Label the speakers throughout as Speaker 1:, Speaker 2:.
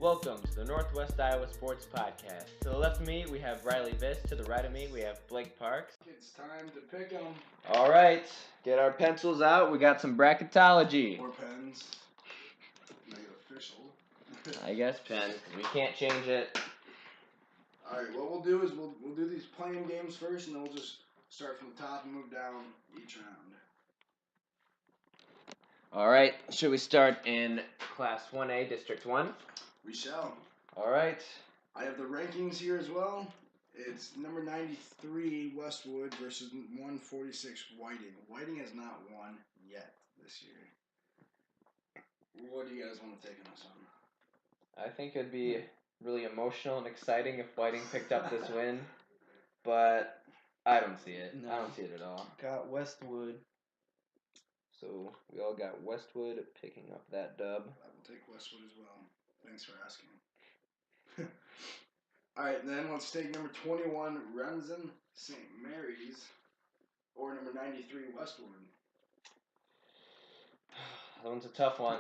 Speaker 1: Welcome to the Northwest Iowa Sports Podcast. To the left of me, we have Riley Viss. To the right of me, we have Blake Parks.
Speaker 2: It's time to pick them.
Speaker 1: All right, get our pencils out. We got some bracketology.
Speaker 2: Or pens. Make it official.
Speaker 1: I guess pen. We can't change it.
Speaker 2: All right, what we'll do is we'll do these playing games first, and then we'll just start from the top and move down each round.
Speaker 1: All right, should we start in Class 1A, District 1?
Speaker 2: We shall.
Speaker 1: All right.
Speaker 2: I have the rankings here as well. It's number 93 Westwood versus 146 Whiting. Whiting has not won yet this year. What do you guys want to take on this one?
Speaker 1: I think it'd be really emotional and exciting if Whiting picked up this win, but I don't see it.
Speaker 3: No.
Speaker 1: I don't see it at all.
Speaker 3: Got Westwood.
Speaker 1: So we all got Westwood picking up that dub.
Speaker 2: I will take Westwood as well. Thanks for asking. All right, then let's take number 21 Remsen St. Mary's or number 93 Westwood.
Speaker 1: That one's a tough one,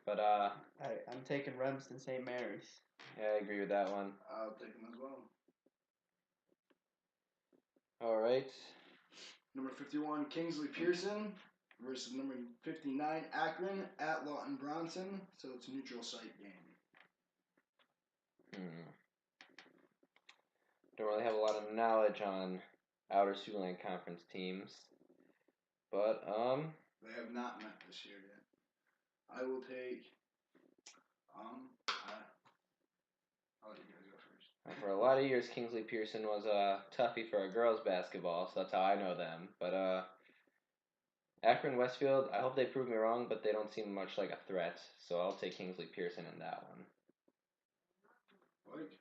Speaker 1: but
Speaker 3: I'm taking Remsen St. Mary's.
Speaker 1: yeah, I agree with that one.
Speaker 2: I'll take them as well.
Speaker 1: All right.
Speaker 2: Number 51 Kingsley Pearson versus number 59 Akron at Lawton Bronson. So it's a neutral site game.
Speaker 1: Don't really have a lot of knowledge on outer Siouxland Conference teams, but
Speaker 2: They have not met this year yet. I will take. I'll let you guys go first.
Speaker 1: for a lot of years, Kingsley Pearson was a toughie for girls basketball, so that's how I know them. But Akron Westfield, I hope they prove me wrong, but they don't seem much like a threat, so I'll take Kingsley Pearson in that one.
Speaker 2: Blake?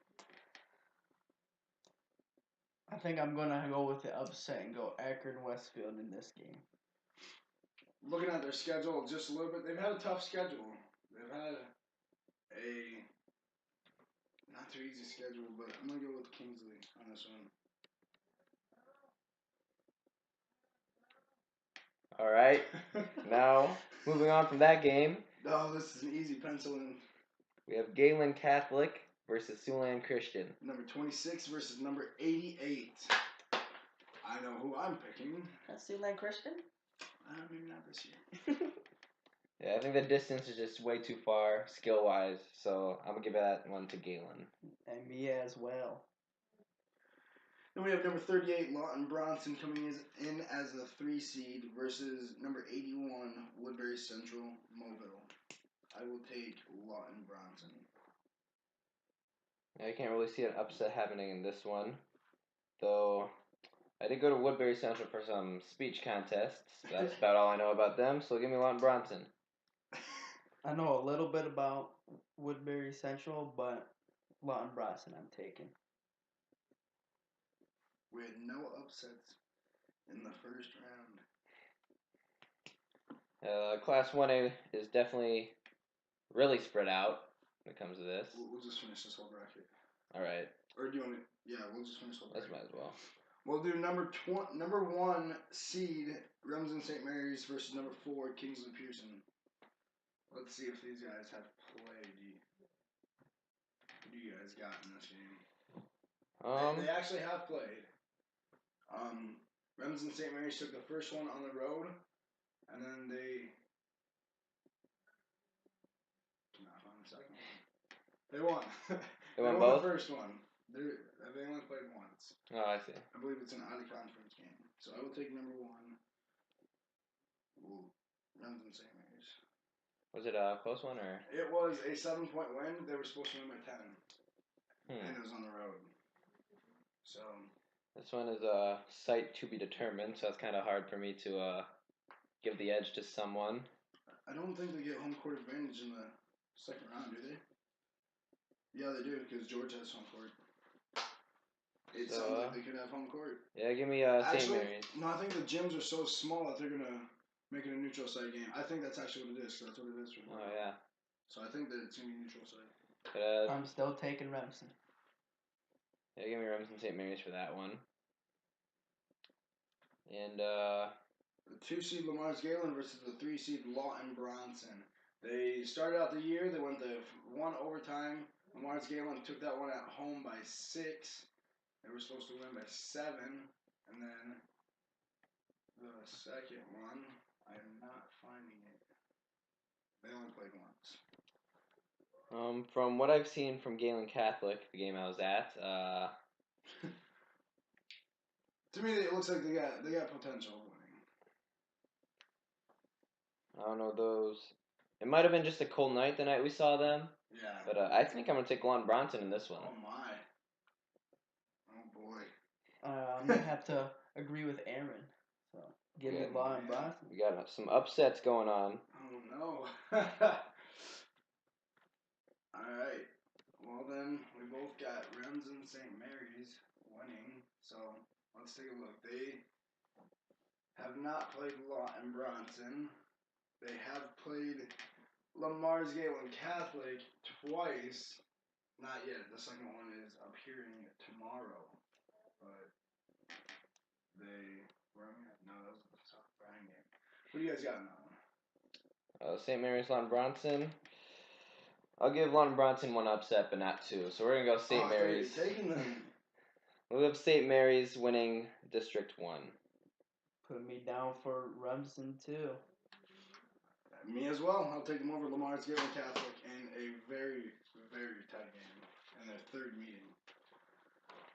Speaker 3: I think I'm going to go with the upset and go Akron Westfield in this game.
Speaker 2: Looking at their schedule just a little bit, they've had a tough schedule. They've had a not too easy schedule, but I'm going to go with Kingsley on this one.
Speaker 1: All right. Now, moving on from that game,
Speaker 2: No, this is an easy pencil in.
Speaker 1: we have Galen Catholic versus Siouxland Christian.
Speaker 2: Number 26 versus number 88. I know who I'm picking.
Speaker 3: That's Siouxland Christian?
Speaker 2: Maybe not this year.
Speaker 1: Yeah, I think the distance is just way too far, skill-wise, so I'm going to give that one to Galen.
Speaker 3: And me as well.
Speaker 2: Then we have number 38 Lawton Bronson coming in as a 3 seed versus number 81 Woodbury Central Mobile. I will take Lawton Bronson.
Speaker 1: I can't really see an upset happening in this one, though I did go to Woodbury Central for some speech contests. That's about all I know about them, so give me Lawton Bronson.
Speaker 3: I know a little bit about Woodbury Central, but Lawton Bronson I'm taking.
Speaker 2: We had no upsets in the first round.
Speaker 1: Class 1A is definitely really spread out when it comes to this.
Speaker 2: We'll just finish this whole bracket.
Speaker 1: All right.
Speaker 2: Or do you want to? Yeah, we'll just finish the whole
Speaker 1: Let's
Speaker 2: bracket.
Speaker 1: might as well.
Speaker 2: We'll do number 1 seed Remsen St. Mary's versus number 4 Kingsley Pearson. Let's see if these guys have played. Who do you guys got in this game? They actually have played. Remsen St. Mary's took the first one on the road, and then they cannot find the second one. They won.
Speaker 1: They won
Speaker 2: won
Speaker 1: both?
Speaker 2: the first one. They only played once.
Speaker 1: Oh, I see.
Speaker 2: I believe it's an out-of-conference game. So I will take number 1. Remsen St. Mary's.
Speaker 1: Was it a close one, or?
Speaker 2: It was a 7-point win. They were supposed to win by 10. And it was on the road. So
Speaker 1: this one is a site to be determined, so that's kind of hard for me to give the edge to someone.
Speaker 2: I don't think they get home court advantage in the second round, do they? Yeah, they do, because George has home court. It sounds like they could have home court.
Speaker 1: Yeah, give me St. Mary's.
Speaker 2: No, I think the gyms are so small that they're going to make it a neutral site game. I think that's actually what it is, because that's what it is.
Speaker 1: Oh, yeah.
Speaker 2: So I think that it's going to be neutral site.
Speaker 1: But,
Speaker 3: I'm still taking Remsen.
Speaker 1: Yeah, give me Remsen St. Mary's for that one. And,
Speaker 2: The 2 seed Lamar's Galen versus the 3 seed Lawton Bronson. They started out the year. They went to 1 overtime. Lamar's Galen took that one at home by 6. They were supposed to win by 7, and then the second one, I'm not finding it. They only played once.
Speaker 1: From what I've seen from Galen Catholic, the game I was at,
Speaker 2: to me, it looks like they got potential of winning.
Speaker 1: I don't know those. It might have been just a cold night the night we saw them.
Speaker 2: Yeah.
Speaker 1: But I think I'm gonna take Lon Bronson in this one.
Speaker 2: Oh my. Oh boy.
Speaker 3: I'm gonna have to agree with Aaron. So give me Lon Bronson.
Speaker 1: We got some upsets going on.
Speaker 2: Oh no. All right. Well then, we both got Rems and St. Mary's winning. So let's take a look. They have not played Lawton Bronson. They have played Lamar's Galen Catholic twice. Not yet. The second one is appearing tomorrow. But they were no, that was the South Bryan game. What do you guys got in that one?
Speaker 1: St. Mary's Lon Bronson. I'll give Lon Bronson one upset, but not two. So we're gonna go St. Mary's.
Speaker 2: Taking them.
Speaker 1: We have St. Mary's winning District 1.
Speaker 3: Put me down for Remsen too.
Speaker 2: Me as well. I'll take them over Lamar's Galen Catholic in a very, very tight game in their third meeting.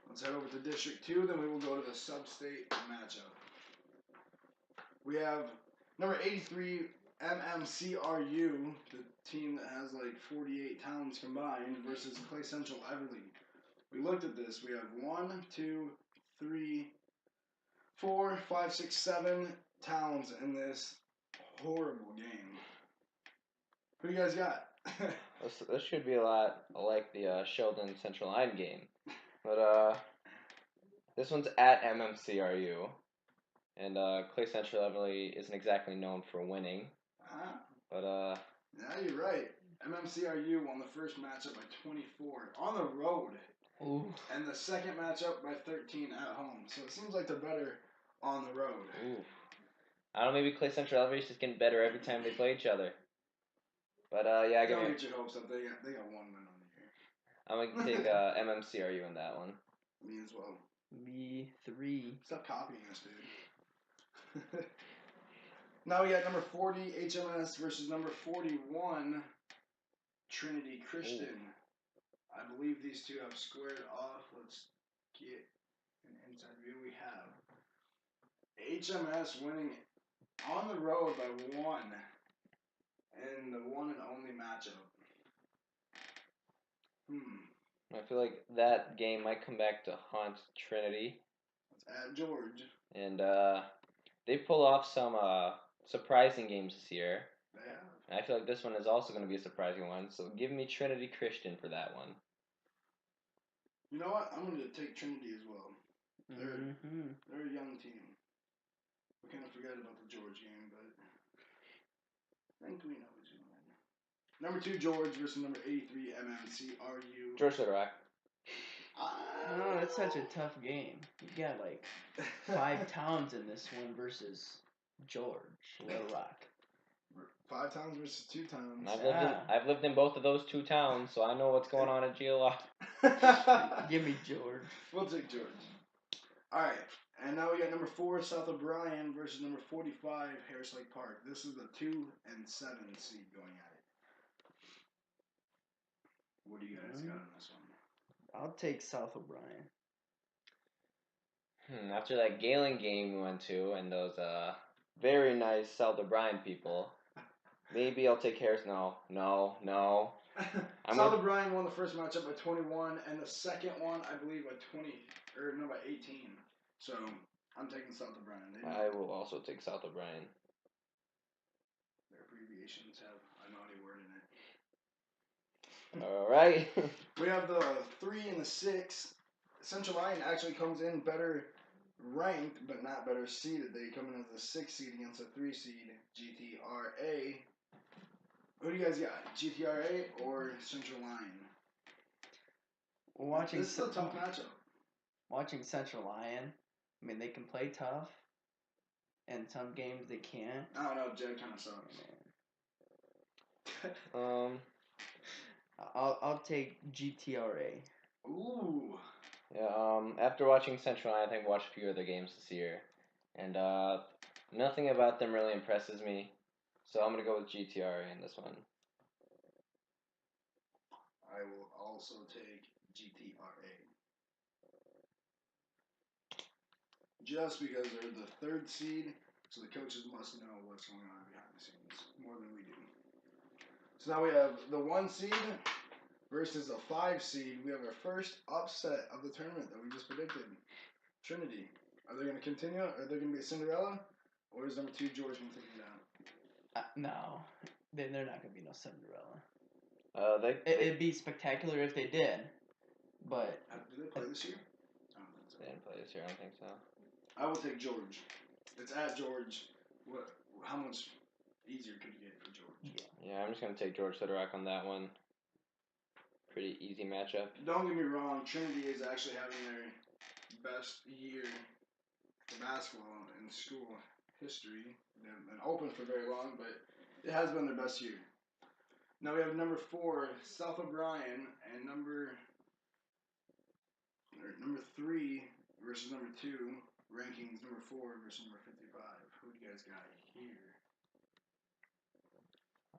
Speaker 2: Let's head over to District 2, then we will go to the sub-state matchup. We have number 83, MMCRU, the team that has like 48 towns combined, versus Clay Central Everly. We looked at this. We have 1, 2, 3, 4, 5, 6, 7 towns in this horrible game. Who do you guys got?
Speaker 1: This should be a lot like the Sheldon Central Line game. But this one's at MMCRU. And Clay Central Everly isn't exactly known for winning. But
Speaker 2: yeah, you're right. MMCRU won the first matchup by 24 on the road.
Speaker 3: Ooh.
Speaker 2: And the second matchup by 13 at home. So it seems like they're better on the road.
Speaker 1: Ooh. I don't know, maybe Clay Central Everly is just getting better every time they play each other. But yeah,
Speaker 2: don't get your hopes up. They got one win on the year.
Speaker 1: I'm gonna take MMCRU in that one.
Speaker 2: Me as well.
Speaker 3: Me 3.
Speaker 2: Stop copying us, dude. Now we got number 40 HMS versus number 41 Trinity Christian. Ooh. I believe these two have squared off. Let's get an inside view. We have HMS winning on the road by 1 in the one and only matchup.
Speaker 1: I feel like that game might come back to haunt Trinity.
Speaker 2: It's at George.
Speaker 1: And they pull off some surprising games this year.
Speaker 2: Yeah.
Speaker 1: I feel like this one is also going to be a surprising one. So give me Trinity Christian for that one.
Speaker 2: You know what? I'm going to take Trinity as well. They're a young team. We kind of forgot about the George game, but I think we know who's going to win. Number 2 George versus number 83 MMCRU.
Speaker 1: George Little Rock.
Speaker 3: No, it's such a tough game. You got like 5 towns in this one versus George Little Rock.
Speaker 2: 5 towns versus 2 towns.
Speaker 1: I've lived in both of those 2 towns, so I know what's going on at GLR.
Speaker 3: Give me George.
Speaker 2: We'll take George. All right, and now we got number 4 South O'Brien versus number 45 Harris Lake Park. This is the 2 and 7 seed going at it. What do you guys got on this one?
Speaker 3: I'll take South O'Brien.
Speaker 1: After that Galen game we went to and those very nice South O'Brien people, maybe I'll take Harris. No.
Speaker 2: South O'Brien won the first matchup by 21, and the second one, I believe, by 18. So I'm taking South O'Brien.
Speaker 1: I will also take South O'Brien.
Speaker 2: Their abbreviations have a naughty word in it.
Speaker 1: All right.
Speaker 2: We have the 3 and the 6. Central Line actually comes in better ranked, but not better seeded. They come in as the 6 seed against the 3 seed, GTRA. Who do you guys got? GTRA or Central Line? This is a tough matchup.
Speaker 3: Watching Central Lion, I mean, they can play tough, and some games they can't.
Speaker 2: I don't know, Jed kind of sucks.
Speaker 3: I'll take GTRA.
Speaker 2: Ooh.
Speaker 1: Yeah, after watching Central, I think I watched a few other games this year, and nothing about them really impresses me. So I'm gonna go with GTRA in this one.
Speaker 2: I will also take GTRA. Just because they're the third seed, so the coaches must know what's going on behind the scenes more than we do. So now we have the 1 seed versus a 5 seed. We have our first upset of the tournament that we just predicted. Trinity. Are they going to continue? Are they going to be a Cinderella? Or is number 2 George going to take it down?
Speaker 3: No, they're not gonna be no Cinderella. It'd be spectacular if they did, but
Speaker 2: Do they play this year? I don't think so.
Speaker 1: They didn't play this year. I don't think so.
Speaker 2: I will take George. It's at George. How much easier could you get for George?
Speaker 1: Yeah, I'm just gonna take George Littlerock on that one. Pretty easy matchup.
Speaker 2: Don't get me wrong, Trinity is actually having their best year for basketball in school history. They haven't been open for very long, but it has been their best year. Now we have number 4, South O'Brien, and number 3 versus number 2. Rankings number 4 versus number 55. Who do you guys got here?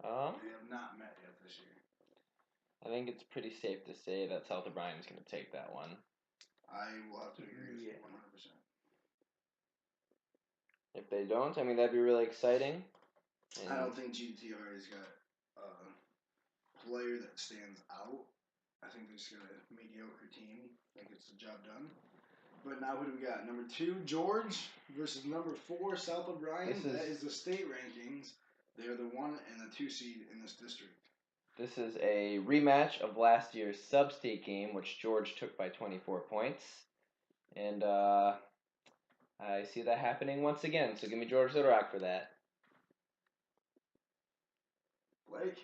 Speaker 2: They have not met yet this year.
Speaker 1: I think it's pretty safe to say that South O'Brien is going to take that one.
Speaker 2: I will have to agree with you 100%.
Speaker 1: If they don't, I mean, that'd be really exciting. And
Speaker 2: I don't think GTR's got a player that stands out. I think they just got a mediocre team that gets the job done. But now who do we got? Number 2, George versus number 4, South O'Brien. That is the state rankings. They are the 1 and the 2 seed in this district.
Speaker 1: This is a rematch of last year's sub-state game, which George took by 24 points. And I see that happening once again, so give me George Littlerock for that.
Speaker 2: Blake?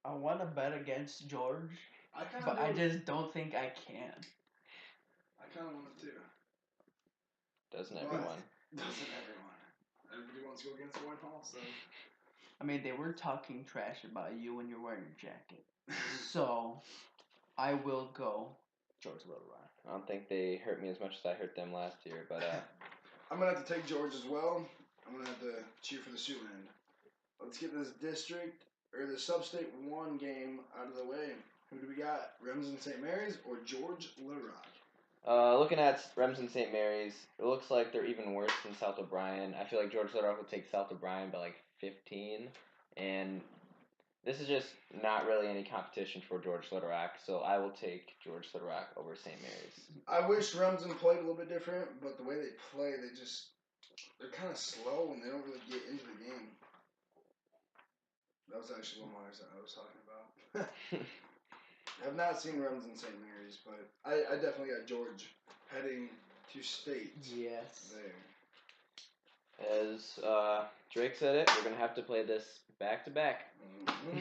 Speaker 3: I want to bet against George,
Speaker 2: but
Speaker 3: I just don't think I can.
Speaker 2: I kind of want it too.
Speaker 1: Doesn't everyone?
Speaker 2: Doesn't everyone? Everybody wants to go against Warren Hall, so.
Speaker 3: I mean, they were talking trash about you when you're wearing your jacket. So, I will go George Littlerock.
Speaker 1: I don't think they hurt me as much as I hurt them last year, but
Speaker 2: I'm going to have to take George as well. I'm going to have to cheer for the Siouxland. Let's get this the sub-state 1 game out of the way. Who do we got? Remsen St. Mary's or George Littlerock?
Speaker 1: Looking at Remsen St. Mary's, it looks like they're even worse than South O'Brien. I feel like George Littlerock will take South O'Brien by like 15, and this is just not really any competition for George Littlerock, so I will take George Littlerock over St. Mary's.
Speaker 2: I wish Remsen played a little bit different, but the way they play, they're kind of slow and they don't really get into the game. That was actually one of the that I was talking about. I have not seen Remsen St. Mary's, but I definitely got George heading to state.
Speaker 3: Yes.
Speaker 2: There.
Speaker 1: As Drake said it, we're going to have to play this back-to-back.
Speaker 2: Mm-hmm.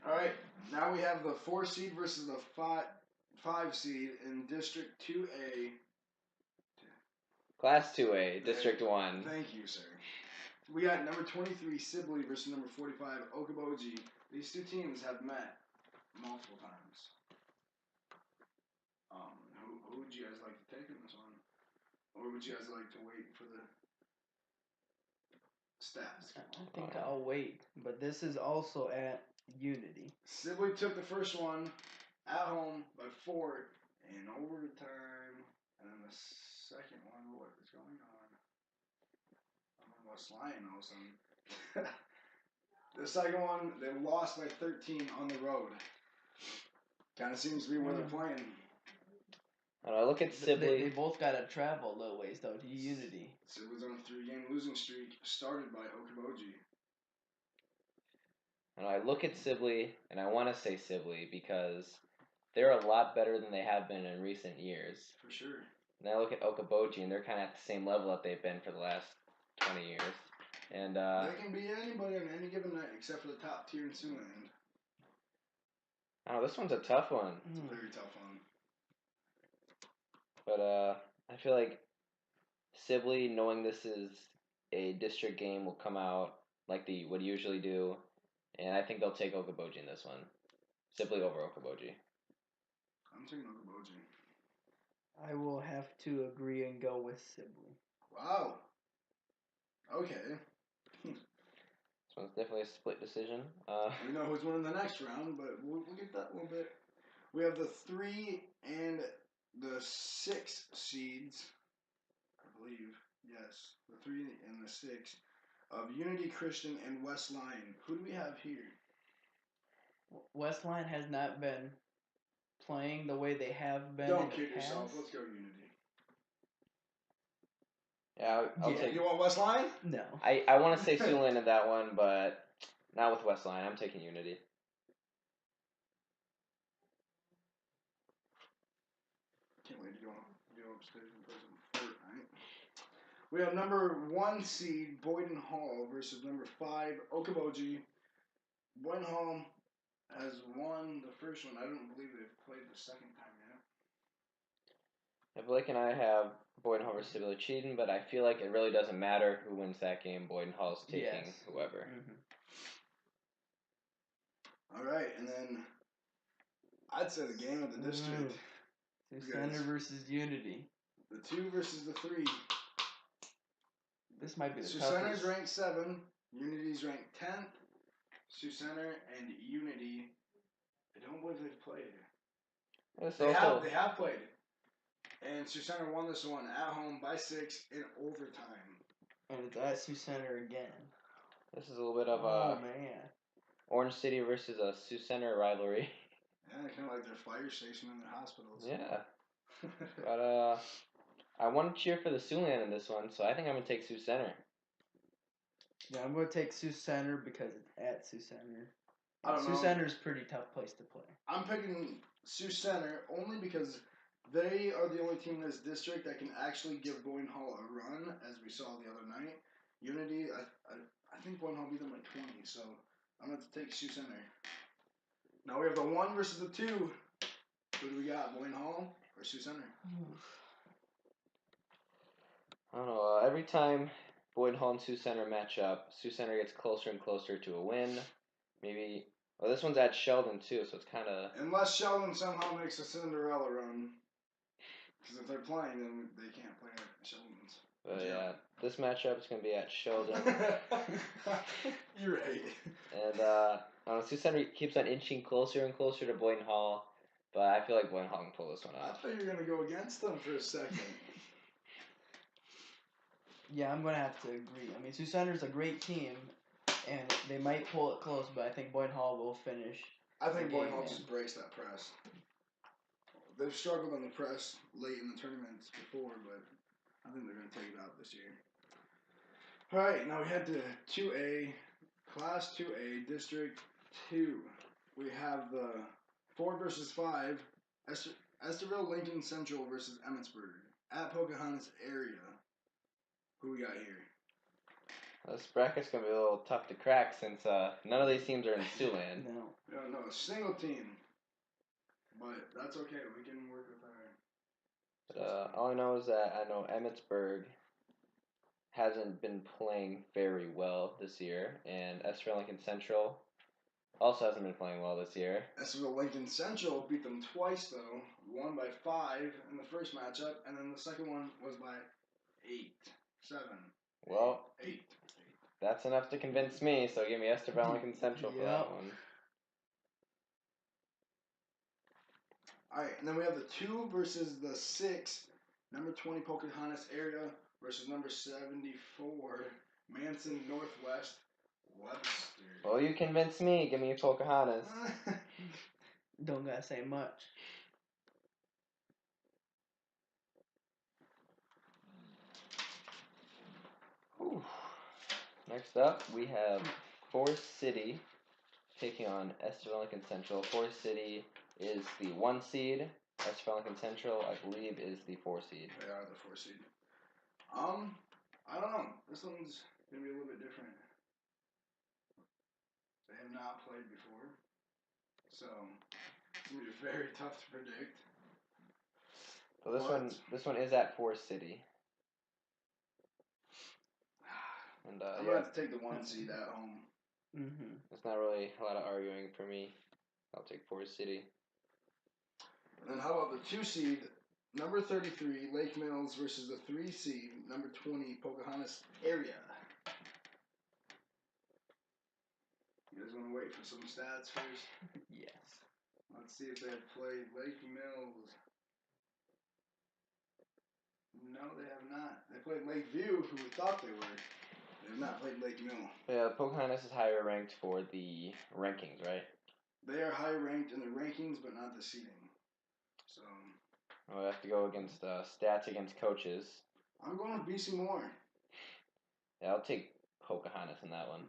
Speaker 2: All right, now we have the 4 seed versus the 5 seed in District 2A.
Speaker 1: Class 2A, District 1.
Speaker 2: Thank you, sir. We got number 23, Sibley, versus number 45, Okoboji. These 2 teams have met multiple times. Who would you guys like to take in this one? Or would you guys like to wait for the stats?
Speaker 3: I think I'll wait, but this is also at Unity.
Speaker 2: Sibley took the first one at home by 4 in overtime, and then the second one, what is going on? I'm on West Lyon all of a sudden. The second one, they lost by 13 on the road. Kind of seems to be where they're playing.
Speaker 1: Look at Sibley.
Speaker 3: They both got to travel a little ways, though, to Unity.
Speaker 2: Sibley's on a 3-game losing streak, started by Okoboji.
Speaker 1: And I look at Sibley, and I want to say Sibley because they're a lot better than they have been in recent years.
Speaker 2: For sure.
Speaker 1: And I look at Okoboji, and they're kind of at the same level that they've been for the last 20 years. And
Speaker 2: they can beat anybody on any given night except for the top tier in Siouxland.
Speaker 1: Oh, this one's a tough one.
Speaker 2: It's a very tough one.
Speaker 1: But I feel like Sibley, knowing this is a district game, will come out like they would usually do, and I think they'll take Okoboji in this one, simply over Okoboji.
Speaker 2: I'm taking Okoboji.
Speaker 3: I will have to agree and go with Sibley.
Speaker 2: Wow. Okay.
Speaker 1: This one's definitely a split decision.
Speaker 2: We know who's winning the next round, but we'll get that a little bit. We have the 3 and the 6 seeds, I believe. Yes, the 3 and the 6 of Unity Christian and West Line. Who do we have here?
Speaker 3: Westline has not been playing the way they have been.
Speaker 2: Don't
Speaker 3: in the
Speaker 2: kid yourself.
Speaker 3: past.
Speaker 2: Let's go Unity.
Speaker 1: Yeah, I'll take.
Speaker 2: You want West Line?
Speaker 3: No.
Speaker 1: I want to say Siouxland in that one, but not with Westline. I'm taking Unity.
Speaker 2: Can't wait to go upstairs and play some Fortnite. We have number 1 seed Boyden Hall versus number 5 Okoboji. Boyden Hall has won the first one. I don't believe they've played the second time yet.
Speaker 1: Blake and I have Boyden Hall versus Sibylla cheating, but I feel like it really doesn't matter who wins that game. Boyden Hall's taking whoever.
Speaker 2: All right, and then I'd say the game of the district.
Speaker 3: Siouxland versus Unity.
Speaker 2: The 2 versus the 3.
Speaker 3: This might be the
Speaker 2: Siouxland's
Speaker 3: toughest.
Speaker 2: ranked 7. Unity's ranked 10th. Siouxland and Unity. I don't believe they've played. They have played. And Siouxland won this one at home by 6 in overtime.
Speaker 3: And it's at Siouxland again.
Speaker 1: This is a little bit of
Speaker 3: oh man,
Speaker 1: Orange City versus a Siouxland rivalry.
Speaker 2: Yeah, kind of like their fire station and their hospitals.
Speaker 1: Yeah. But I want to cheer for the Siouxland in this one, so I think I'm gonna take Siouxland.
Speaker 3: Yeah, I'm gonna take Siouxland because it's at Siouxland.
Speaker 2: I don't know.
Speaker 3: Siouxland is a pretty tough place to play. I'm
Speaker 2: picking Siouxland only because they are the only team in this district that can actually give Boyden Hall a run, as we saw the other night. Unity, I think Boyden Hall beat them like 20, so I'm going to take Siouxland. Now we have the 1 versus the 2. Who do we got, Boyden Hall or Siouxland?
Speaker 1: I don't know. Every time Boyden Hall and Siouxland match up, Siouxland gets closer and closer to a win. Maybe. Well, this one's at Sheldon too, so it's kind of.
Speaker 2: Unless Sheldon somehow makes a Cinderella run, because if they're playing, then they can't play at Sheldon's.
Speaker 1: But yeah, this matchup is gonna be at Sheldon.
Speaker 2: You're right.
Speaker 1: And Siouxland keeps on inching closer and closer to Boyden Hall, but I feel like Boyden Hall can pull this one
Speaker 2: I
Speaker 1: off.
Speaker 2: thought you were gonna go against them for a second.
Speaker 3: Yeah, I'm gonna have to agree. I mean, Siouxland's a great team, and they might pull it close, but I think Boyden Hall will finish.
Speaker 2: I think Boyden Hall just breaks that press. They've struggled on the press late in the tournaments before, but I think they're going to take it out this year. All right, now we head to 2A, Class 2A, District 2. We have the 4 versus 5, Esterville Lincoln Central versus Emmitsburg at Pocahontas area. Who we got here?
Speaker 1: This bracket's going to be a little tough to crack since none of these teams are in Siouxland.
Speaker 2: No, a single team. But that's okay. We can work with our.
Speaker 1: All I know is that I know Emmitsburg hasn't been playing very well this year, and Esterville Lincoln Central also hasn't been playing well this year.
Speaker 2: Esterville Lincoln Central beat them twice, though. Won by 5 in the first matchup, and then the second one was by 8, 7.
Speaker 1: Well,
Speaker 2: 8.
Speaker 1: That's enough to convince me, so give me Esterville Lincoln Central for that one.
Speaker 2: Alright, and then we have the 2 versus the 6, number 20 Pocahontas area versus number 74 Manson Northwest Webster.
Speaker 1: Well, you convinced me. Give me Pocahontas.
Speaker 3: Don't gotta say much.
Speaker 1: Whew. Next up, we have Forest City taking on Esterville Lincoln Central. Forest City is the 1 seed. Esterville Lincoln Central, I believe, is the 4 seed.
Speaker 2: They are the 4 seed. I don't know. This one's gonna be a little bit different. They have not played before, so it's gonna be very tough to predict.
Speaker 1: So this one is at Forest City. And
Speaker 2: I'm
Speaker 1: yeah,
Speaker 2: gonna have to take the 1 seed at home.
Speaker 3: Mm-hmm.
Speaker 1: it's not really a lot of arguing for me. I'll take Forest City.
Speaker 2: And then how about the 2 seed, number 33, Lake Mills versus the 3 seed, number 20, Pocahontas area. You guys want to wait for some stats first?
Speaker 3: Yes.
Speaker 2: Let's see if they have played Lake Mills. No, they have not. They played Lakeview, who we thought they were. They have not played Lake Mill.
Speaker 1: Yeah, Pocahontas is higher ranked for the rankings, right?
Speaker 2: They are higher ranked in the rankings, but not the seeding. So
Speaker 1: We'll have to go against stats against coaches.
Speaker 2: I'm going to BC Moore.
Speaker 1: Yeah, I'll take Pocahontas in that one.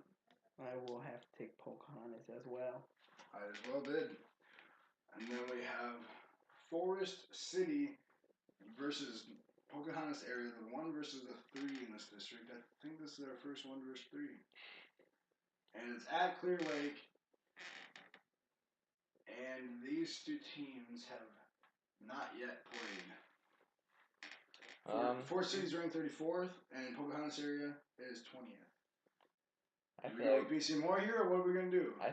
Speaker 3: I will have to take Pocahontas as well.
Speaker 2: I as well did. And then we have Forest City versus Pocahontas area, the 1 versus the 3 in this district. I think this is our first 1 versus 3. And it's at Clear Lake. And these 2 teams have not yet played. Forest City's ranked 34th, and Pocahontas area is 20th.
Speaker 1: I
Speaker 2: We
Speaker 1: feel
Speaker 2: go
Speaker 1: like
Speaker 2: with BC Moore here, or what are we gonna do?
Speaker 1: I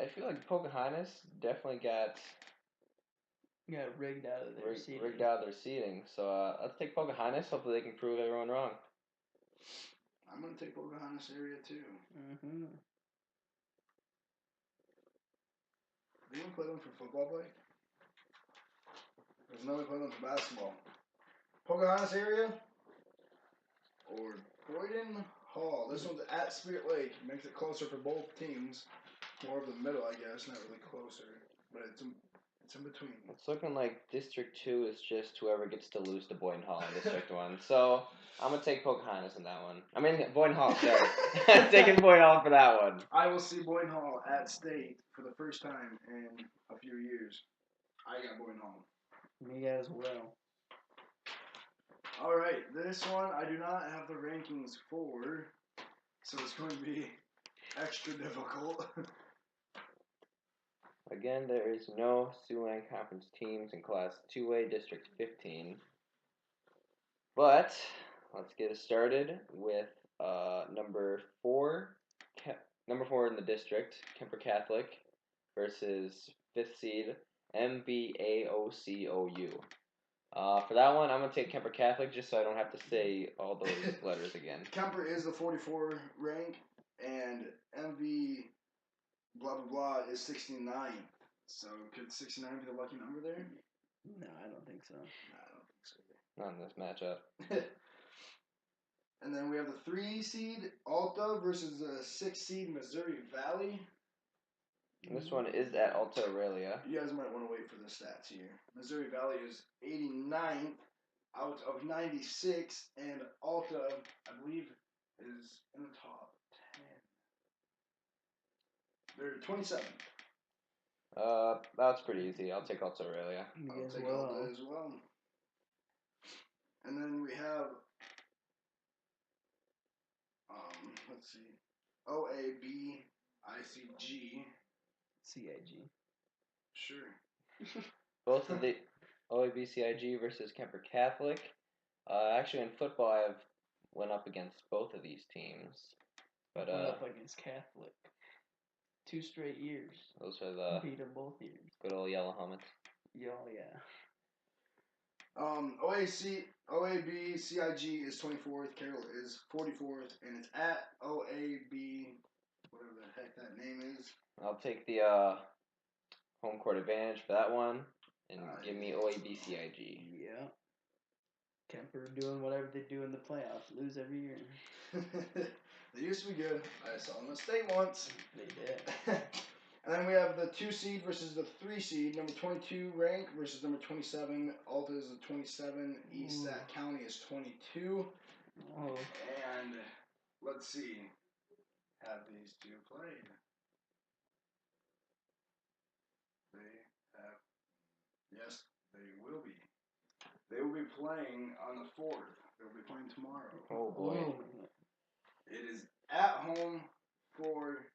Speaker 1: feel like Pocahontas definitely got
Speaker 3: Rigged out of their seating.
Speaker 1: rigged out of their seating. So let's take Pocahontas. Hopefully they can prove everyone wrong.
Speaker 2: I'm gonna take Pocahontas area too.
Speaker 3: Mm-hmm.
Speaker 2: Do you want to play them for football play? There's no way to play them for basketball. Pocahontas area or Boyden Hall. This one's at Spirit Lake. Makes it closer for both teams. More of the middle, I guess. Not really closer, but it's in between.
Speaker 1: It's looking like District 2 is just whoever gets to lose to Boyden Hall in District 1. So I'm going to take Pocahontas in that one. I mean, Boyden Hall, sorry. I'm taking Boyden Hall for that one.
Speaker 2: I will see Boyden Hall at state for the first time in a few years. I got Boyden Hall.
Speaker 3: Me as well.
Speaker 2: All right, this one I do not have the rankings for, so it's going to be extra difficult.
Speaker 1: Again, there is no Siouxland Conference teams in Class 2A District 15. But let's get it started with number 4 in the district, Kemper Catholic, versus 5th seed MBAOCOU. For that one, I'm going to take Kemper Catholic just so I don't have to say all those letters again.
Speaker 2: Kemper is the 44 rank, and MV blah blah blah is 69. So could 69 be the lucky number there?
Speaker 3: No, I don't think so.
Speaker 2: No, I don't think so.
Speaker 1: Not in this matchup.
Speaker 2: And then we have the 3 seed Alta versus the 6 seed Missouri Valley.
Speaker 1: And this one is at Alta Aurelia.
Speaker 2: You guys might want to wait for the stats here. Missouri Valley is 89th out of 96, and Alta, I believe, is in the top 10. They're 27th.
Speaker 1: That's pretty easy. I'll take Alta Aurelia.
Speaker 2: I'll take Alta as well. And then we have, let's see, OAB, ICG.
Speaker 3: CIG.
Speaker 2: Sure.
Speaker 1: Both of the OABCIG versus Kemper Catholic. Actually, in football, I went up against both of these teams. But
Speaker 3: went up against Catholic. 2 straight years.
Speaker 1: Those are the
Speaker 3: beat them both years.
Speaker 1: Good old yellow helmets.
Speaker 3: Oh yeah.
Speaker 2: OAB CIG is 24th. Carroll is 44th, and it's at OAB, whatever the heck that name is.
Speaker 1: I'll take the home court advantage for that one, and give me OAB CIG.
Speaker 3: Yeah. Kemper doing whatever they do in the playoffs, lose every year.
Speaker 2: They used to be good. I saw them at state once.
Speaker 3: They did.
Speaker 2: And then we have the 2 seed versus the 3 seed. Number 22 rank versus number 27. Alta is a 27. East Sac County is 22.
Speaker 3: Oh.
Speaker 2: And let's see. Have these 2 played? They have. Yes, they will be. They will be playing on the 4th. They'll be playing tomorrow.
Speaker 1: Oh boy.
Speaker 3: Oh.
Speaker 2: It is at home for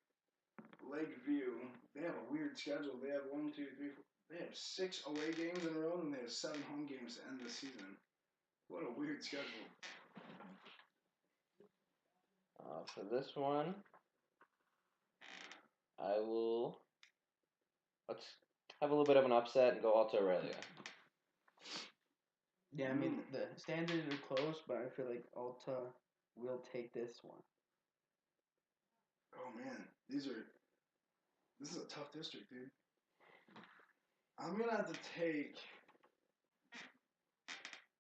Speaker 2: Lakeview. They have a weird schedule. They have 1, 2, 3, 4. They have 6 away games in a row, and they have 7 home games to end the season. What a weird schedule.
Speaker 1: For this one, let's have a little bit of an upset and go Alta Aurelia.
Speaker 3: Yeah, I mean, the standards are close, but I feel like Alta will take this one.
Speaker 2: Oh, man. This is a tough district, dude. I'm going to have to take...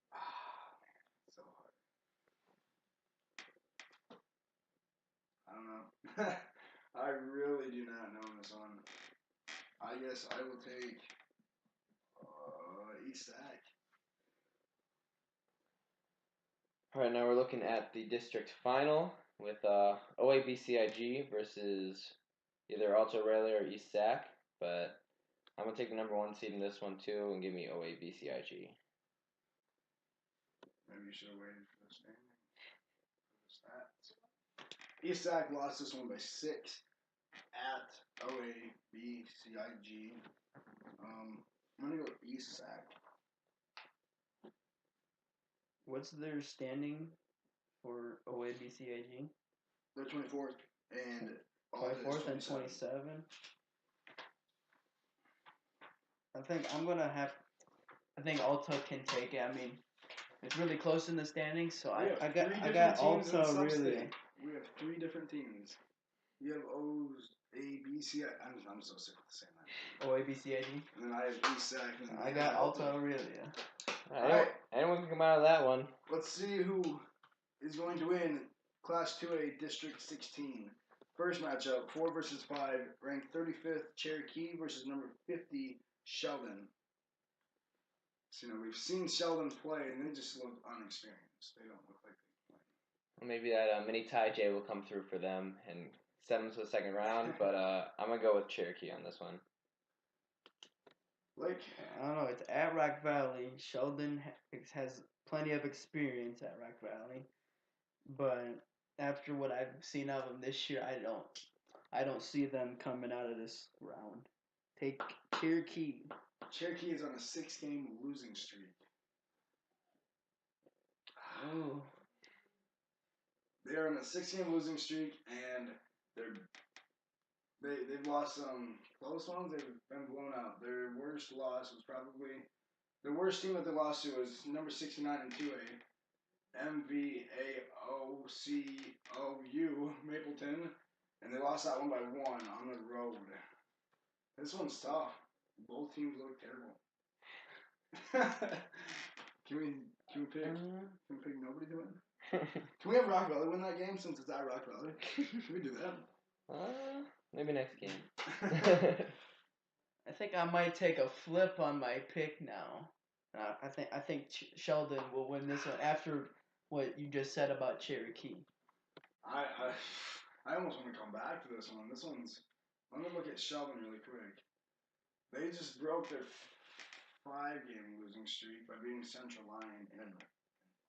Speaker 2: man, it's so hard. I don't know. I really do not know this one. I guess I will take East Sac.
Speaker 1: All right, now we're looking at the district final with OABCIG versus either Alta Aurelia or East Sac, but I'm going to take the number 1 seed in this one too and give me OABCIG.
Speaker 2: Maybe you should have waited for the standing. For the stats. East Sac lost this one by 6 at OABCIG. I'm going to go East Sac.
Speaker 3: What's their standing for OABCIG?
Speaker 2: They're 24th and
Speaker 3: 24th and 27. I think Alta can take it. I mean, it's really close in the standings, so I got Alta really.
Speaker 2: We have 3 different teams. You have O's, A, B, C. I'm so sick of saying that.
Speaker 3: OABCIG.
Speaker 2: And then I have East Sac. And
Speaker 3: I got Alta Aurelia.
Speaker 1: All right. Anyone can come out of that one.
Speaker 2: Let's see who is going to win Class 2A District 16. First matchup, 4 versus 5, ranked 35th Cherokee versus number 50 Sheldon. So, we've seen Sheldon play, and they just look unexperienced. They don't look like they play.
Speaker 1: Maybe that mini tie J will come through for them and send them to the second round, but I'm going to go with Cherokee on this one.
Speaker 2: Like,
Speaker 3: I don't know. It's at Rock Valley. Sheldon has plenty of experience at Rock Valley, but after what I've seen of them this year, I don't see them coming out of this round. Take Cherokee.
Speaker 2: Cherokee is on a 6-game losing streak.
Speaker 3: Ooh.
Speaker 2: They're on a 6-game losing streak, and they've lost some close ones. They've been blown out. Their worst loss was probably the worst team that they lost to was number 69 in 2A, MVAOCOU Mapleton, and they lost that one by 1 on the road. This one's tough. Both teams look terrible. Can we pick nobody to win? Can we have Rock Valley win that game since it's at Rock Valley? Can we do that?
Speaker 1: Maybe next game.
Speaker 3: I think I might take a flip on my pick now. I think Sheldon will win this one after what you just said about Cherokee.
Speaker 2: I almost want to come back to this one. Let me look at Sheldon really quick. They just broke their 5-game losing streak by beating Central Line in an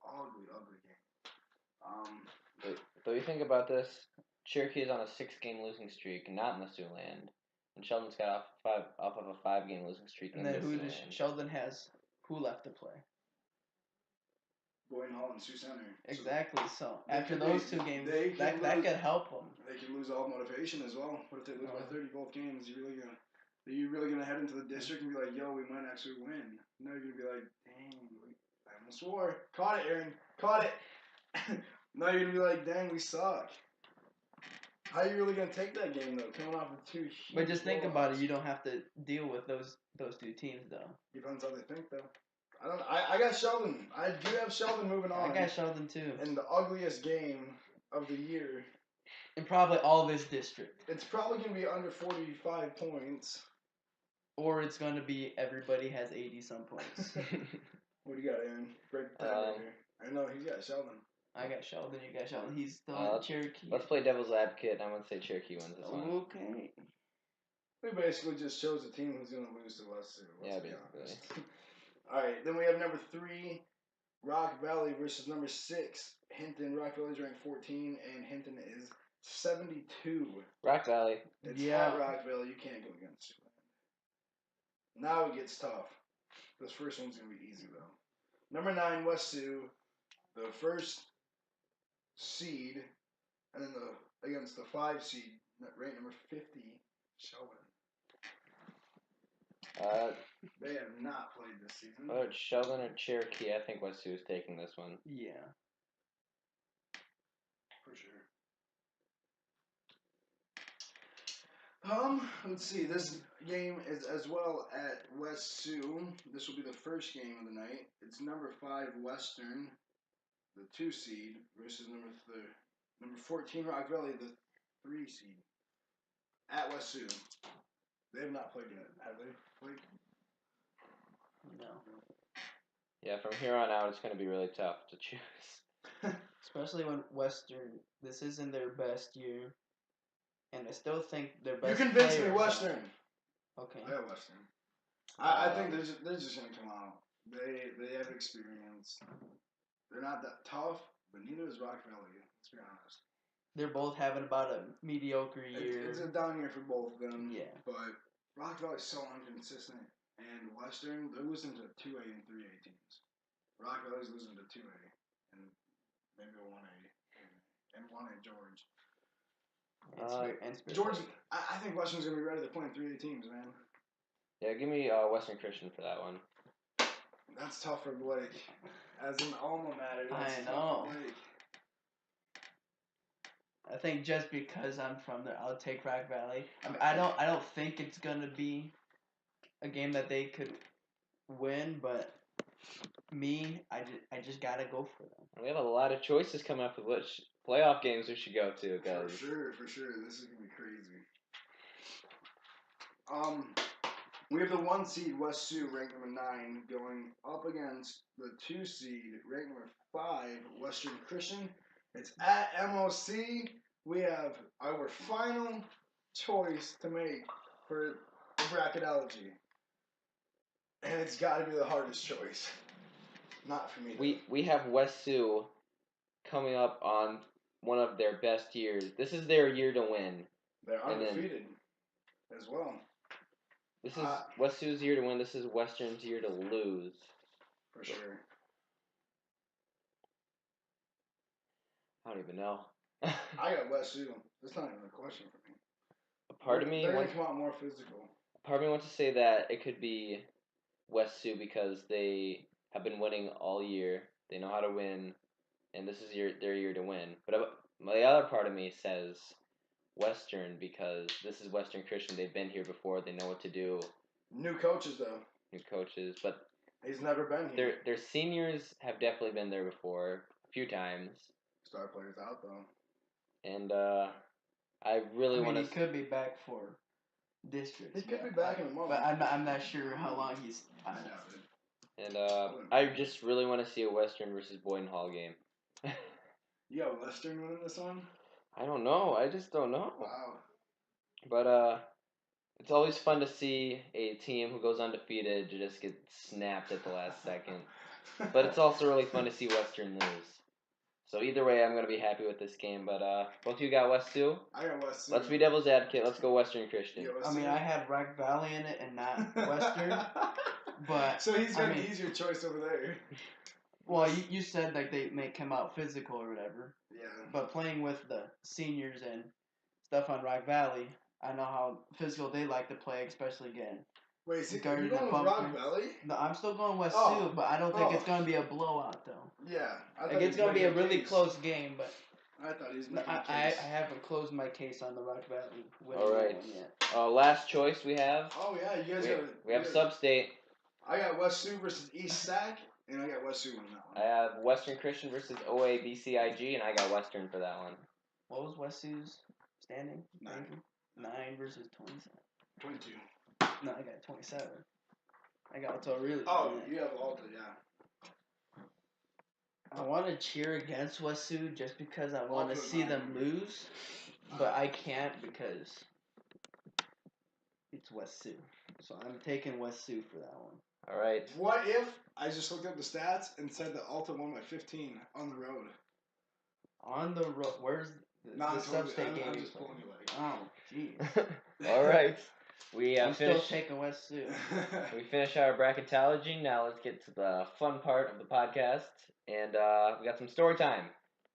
Speaker 2: ugly game.
Speaker 1: But you think about this, Cherokee is on a 6-game losing streak, not in the Siouxland, and Sheldon's got off of a 5-game losing streak.
Speaker 3: And then Sheldon has who left to play?
Speaker 2: Boynton Hall and Sioux Center.
Speaker 3: Exactly. So after those 2 games, that could help them.
Speaker 2: They could lose all motivation as well. What if they lose by 30 both games? Are you really gonna head into the district and be like, "Yo, we might actually win"? No, you're gonna be like, "Dang, I almost swore. Caught it, Aaron. Caught it." Now you're gonna be like, "Dang, we suck." How are you really gonna take that game though? Coming off of 2 huge
Speaker 3: But just think about it. You don't have to deal with those 2 teams though.
Speaker 2: Depends how they think though. I got Sheldon. I do have Sheldon moving on.
Speaker 3: I got Sheldon too.
Speaker 2: In the ugliest game of the year.
Speaker 3: In probably all this district.
Speaker 2: It's probably gonna be under 45 points.
Speaker 3: Or it's going to be everybody has 80-some points.
Speaker 2: What do you got, Aaron? Break the right here. I know he's got Sheldon.
Speaker 3: I got Sheldon. You got Sheldon. He's still Cherokee.
Speaker 1: Let's play devil's advocate. I'm going to say Cherokee wins this one.
Speaker 3: Okay.
Speaker 2: We basically just chose a team who's going to lose to us too.
Speaker 1: Yeah, basically.
Speaker 2: All right, then we have number 3, Rock Valley versus number 6, Hinton. Rock Valley's ranked 14, and Hinton is 72.
Speaker 1: Rock Valley.
Speaker 2: It's at Rock Valley. You can't go against it. Now it gets tough. This first one's going to be easy, though. Number 9, West Sioux, the first seed And then against the 5 seed, ranked number 50, Sheldon. They have not played this season.
Speaker 1: Whether it's Sheldon or Cherokee, I think Westview is taking this one.
Speaker 3: Yeah.
Speaker 2: For sure. Let's see. This game is as well at West Sioux. This will be the first game of the night. It's number 5 Western, the 2 seed, versus number 14 Rock Valley, the 3 seed. At West Sioux. They have not played yet, have they? Played?
Speaker 3: No.
Speaker 1: Yeah, from here on out, it's going to be really tough to choose.
Speaker 3: Especially when Western, this isn't their best year. And I still think their best
Speaker 2: You convinced me,
Speaker 3: players
Speaker 2: Western.
Speaker 3: Okay.
Speaker 2: I got Western. I think they're just going to come out. They have experience. They're not that tough, but neither is Rock Valley, let's be honest.
Speaker 3: They're both having about a mediocre year.
Speaker 2: It's a down year for both of them.
Speaker 3: Yeah.
Speaker 2: But Rock Valley's so inconsistent. And Western, they're losing to 2A and 3A teams. Rock Valley's losing to 2A. And maybe a 1A. And 1A George. George, I think Western's going to be ready to play in 3A teams, man.
Speaker 1: Yeah, give me Western Christian for that one.
Speaker 2: That's tough for Blake. As an alma mater, that's
Speaker 3: I
Speaker 2: tough
Speaker 3: know.
Speaker 2: for Blake.
Speaker 3: I think just because I'm from there, I'll take Rock Valley. I don't think it's gonna be a game that they could win, but I just gotta go for them.
Speaker 1: We have a lot of choices coming up with which playoff games we should go to, guys.
Speaker 2: For sure. This is gonna be crazy. We have the 1 seed West Sioux, ranked number 9, going up against the 2 seed, ranked number 5 Western Christian. It's at MOC. We have our final choice to make for the bracketology. And it's got to be the hardest choice. Not for me.
Speaker 1: We have West Sioux coming up on one of their best years. This is their year to win.
Speaker 2: They're undefeated as well.
Speaker 1: This is West Sioux's year to win. This is Western's year to lose.
Speaker 2: For sure.
Speaker 1: I don't even know.
Speaker 2: I got West Sioux. That's not even a question for me.
Speaker 1: Part of me
Speaker 2: they're gonna come out more physical.
Speaker 1: Part of me wants to say that it could be West Sioux because they have been winning all year. They know how to win, and this is their year to win. But the other part of me says Western because this is Western Christian. They've been here before. They know what to do.
Speaker 2: New coaches, though.
Speaker 1: New coaches, but
Speaker 2: he's never been here.
Speaker 1: Their seniors have definitely been there before a few times.
Speaker 2: Star players out though.
Speaker 1: And I really want to.
Speaker 3: He could be back for districts.
Speaker 2: He could be back in a month.
Speaker 3: But I'm not sure how long he's.
Speaker 2: I doubt it.
Speaker 1: And I just really want to see a Western versus Boyden Hall game.
Speaker 2: You got Western winning this one?
Speaker 1: I don't know. I just don't know.
Speaker 2: Wow.
Speaker 1: But it's always fun to see a team who goes undefeated to just get snapped at the last second. But it's also really fun to see Western lose. So either way, I'm going to be happy with this game. But both of you got West Sioux?
Speaker 2: I got West Sioux.
Speaker 1: Let's be devil's advocate. Let's go Western Christian.
Speaker 3: I had Rock Valley in it and not Western. But
Speaker 2: so he's got an easier choice over there.
Speaker 3: Well, you said like they may come out physical or whatever.
Speaker 2: Yeah.
Speaker 3: But playing with the seniors and stuff on Rock Valley, I know how physical they like to play, especially again.
Speaker 2: Wait, so you're going with Rock Valley?
Speaker 3: No, I'm still going West Sioux, but I don't think it's going to be a blowout, though.
Speaker 2: Yeah.
Speaker 3: It's going to be a really close game, but
Speaker 2: I thought he was making
Speaker 3: I haven't closed my case on the Rock Valley winning
Speaker 1: All right.
Speaker 3: yet.
Speaker 1: Last choice we have.
Speaker 2: Oh, yeah. You guys
Speaker 1: we have Sub-State.
Speaker 2: I got West Sioux versus East Sac, and I got West Sioux on that one.
Speaker 1: I have Western Christian versus OA BCIG, and I got Western for that one.
Speaker 3: What was West Sioux's standing?
Speaker 2: 9
Speaker 3: versus 27.
Speaker 2: 22.
Speaker 3: No, I got 27. I got Alto really.
Speaker 2: Oh, you have Alto, yeah.
Speaker 3: I want to cheer against West Sioux just because I want to see them lose, but I can't because it's West Sioux. So I'm taking West Sioux for that one.
Speaker 1: All right.
Speaker 2: What if I just looked up the stats and said that Alto won by 15 on the road?
Speaker 3: On the road? Where's the sub-state game?
Speaker 2: I'm just pulling you like.
Speaker 3: Oh, jeez.
Speaker 1: All right.
Speaker 3: I'm still taking West Sioux.
Speaker 1: We finish our bracketology. Now let's get to the fun part of the podcast. And we got some story time.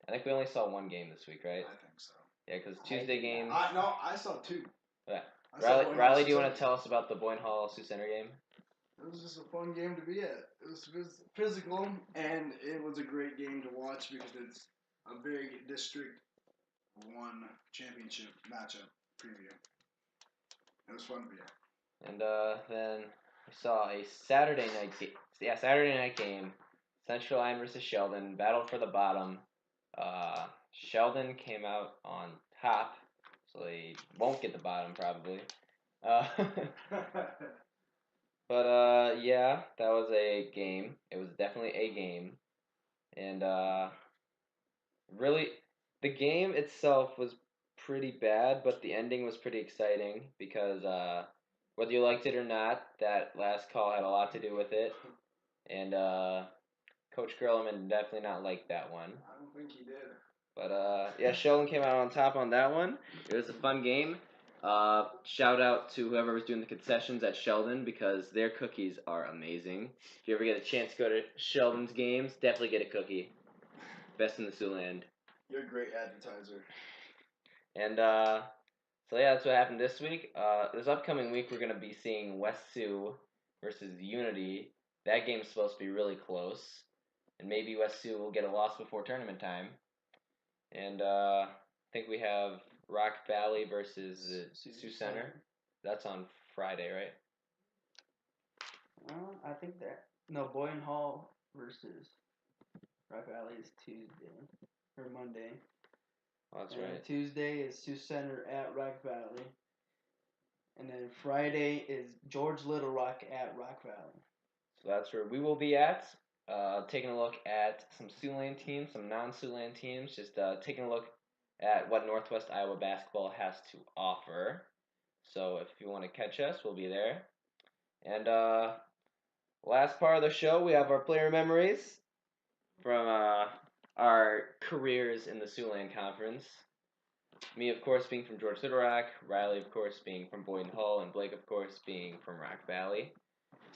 Speaker 1: I think we only saw one game this week, right?
Speaker 2: I think so.
Speaker 1: Yeah, because Tuesday games.
Speaker 2: No, I saw 2.
Speaker 1: Yeah.
Speaker 2: I saw
Speaker 1: Riley,
Speaker 2: Boyne
Speaker 1: do you
Speaker 2: Hall
Speaker 1: want to tell us about the Boyne Hall Sioux Center game?
Speaker 2: It was just a fun game to be at. It was physical, and it was a great game to watch because it's a big District 1 championship matchup preview. It was fun to be at.
Speaker 1: And then we saw a Saturday night game. Central Line versus Sheldon, battle for the bottom. Sheldon came out on top, so they won't get the bottom probably. But yeah, that was a game. It was definitely a game, and really, the game itself was pretty bad, but the ending was pretty exciting because whether you liked it or not, that last call had a lot to do with it, and Coach Gerleman definitely not liked that one.
Speaker 2: I don't think he did.
Speaker 1: But yeah, Sheldon came out on top on that one. It was a fun game. Shout out to whoever was doing the concessions at Sheldon because their cookies are amazing. If you ever get a chance to go to Sheldon's games, definitely get a cookie. Best in the Siouxland.
Speaker 2: You're a great advertiser.
Speaker 1: And so yeah, that's what happened this week. This upcoming week, we're gonna be seeing West Sioux versus Unity. That game's supposed to be really close, and maybe West Sioux will get a loss before tournament time. And I think we have Rock Valley versus Sioux Center. That's on Friday, right?
Speaker 3: I think that Boyne Hall versus Rock Valley is Tuesday or Monday.
Speaker 1: Oh, that's
Speaker 3: and
Speaker 1: right.
Speaker 3: Tuesday is Sioux Center at Rock Valley, and then Friday is George Little Rock at Rock Valley.
Speaker 1: So that's where we will be at. Taking a look at some Siouxland teams, some non-Siouxland teams. Just taking a look at what Northwest Iowa basketball has to offer. So if you want to catch us, we'll be there. And last part of the show, we have our player memories from our careers in the Siouxland Conference. Me, of course, being from George Little Rock. Riley, of course, being from Boyden Hull. And Blake, of course, being from Rock Valley.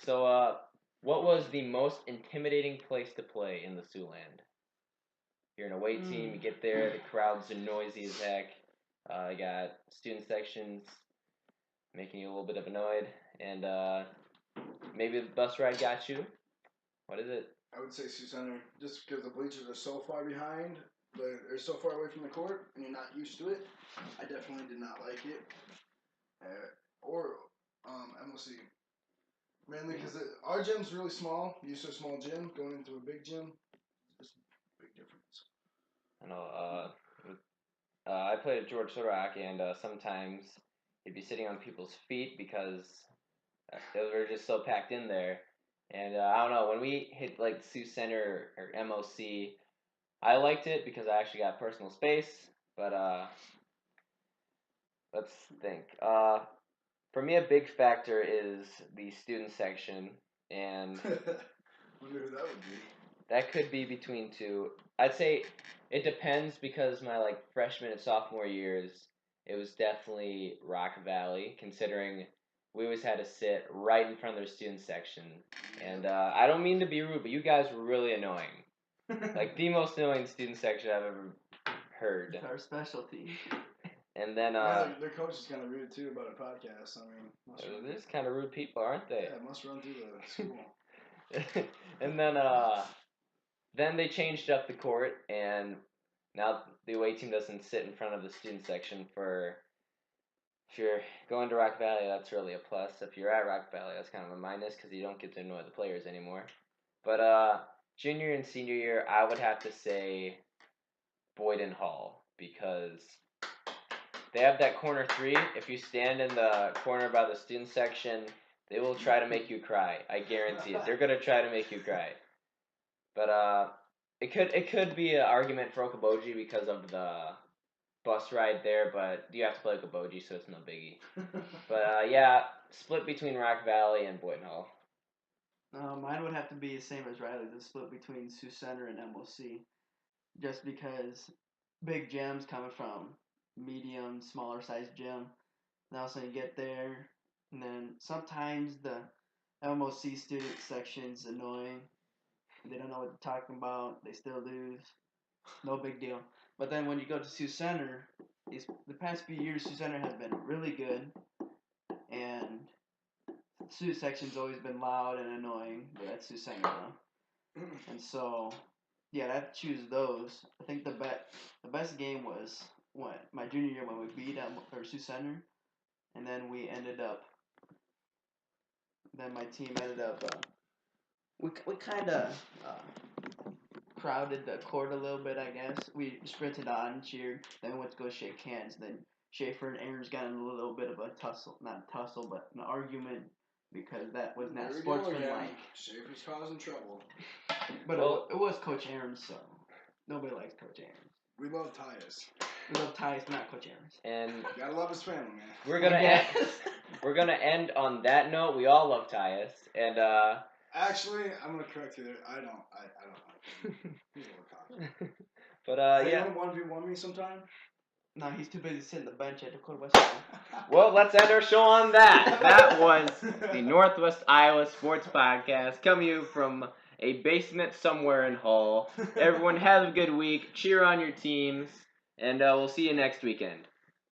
Speaker 1: So what was the most intimidating place to play in the Siouxland? You're an away team, you get there, the crowds are noisy as heck. You got student sections making you a little bit of annoyed, and maybe the bus ride got you. What is it?
Speaker 2: I would say Sioux Center, just because the bleachers are so far behind, they're so far away from the court, and you're not used to it. I definitely did not like it. Or MOC. Mainly because our gym's really small. Used to a small gym, going into a big gym, it's a big difference.
Speaker 1: I know. I played at George Little and sometimes you'd be sitting on people's feet because they were just so packed in there. And I don't know, when we hit like Sioux Center or MOC, I liked it because I actually got personal space. But let's think. For me, a big factor is the student section, and
Speaker 2: wonder who that would be.
Speaker 1: That could be between two. I'd say it depends because my like freshman and sophomore years, it was definitely Rock Valley, considering we always had to sit right in front of their student section. And I don't mean to be rude, but you guys were really annoying. Like the most annoying student section I've ever heard.
Speaker 3: It's our specialty.
Speaker 1: And then
Speaker 2: their coach is kind of rude too about a podcast. I mean,
Speaker 1: they're just kind of rude people, aren't they?
Speaker 2: Yeah, must run through the school.
Speaker 1: And then they changed up the court, and now the away team doesn't sit in front of the student section for. If you're going to Rock Valley, that's really a plus. If you're at Rock Valley, that's kind of a minus because you don't get to annoy the players anymore. But junior and senior year, I would have to say Boyden Hall because they have that corner three. If you stand in the corner by the student section, they will try to make you cry. I guarantee it. They're gonna try to make you cry. But it could be an argument for Okoboji because of the bus ride there, but you have to play Okoboji, so it's no biggie. But yeah, split between Rock Valley and Boyden Hall.
Speaker 3: Mine would have to be the same as Riley, the split between Sioux Center and MOC. Just because big gyms coming from medium, smaller sized gym. Now, so you get there, and then sometimes the MOC student section's annoying. They don't know what they're talking about. They still lose. No big deal. But then when you go to Sioux Center, the past few years, Sioux Center has been really good, and Sioux section's always been loud and annoying, but that's Sioux Center now. And so, yeah, I have to choose those. I think the best game was my junior year when we beat Sioux Center, and then my team ended up we kind of crowded the court a little bit, I guess. We sprinted on and cheered, then we went to go shake hands. Then Schaefer and Aaron's got in a little bit of a tussle, not a tussle, but an argument because that was not sportsmanlike.
Speaker 2: Schaefer's causing trouble.
Speaker 3: But it was Coach Aaron's, so nobody likes Coach Aaron's.
Speaker 2: We love Tyus.
Speaker 3: We love Tyus, but not Coach Aaron's.
Speaker 1: And
Speaker 2: you gotta love his family, man.
Speaker 1: We're gonna end on that note. We all love Tyus, and
Speaker 2: actually, I'm gonna correct you there. I don't like him. He's a little cocky.
Speaker 1: But
Speaker 2: yeah. You want to 1v1 me sometime?
Speaker 3: No, he's too busy sitting the bench at Dakota West.
Speaker 1: Well, let's end our show on that. That was the Northwest Iowa Sports Podcast, coming to you from a basement somewhere in Hull. Everyone have a good week. Cheer on your teams, and we'll see you next weekend.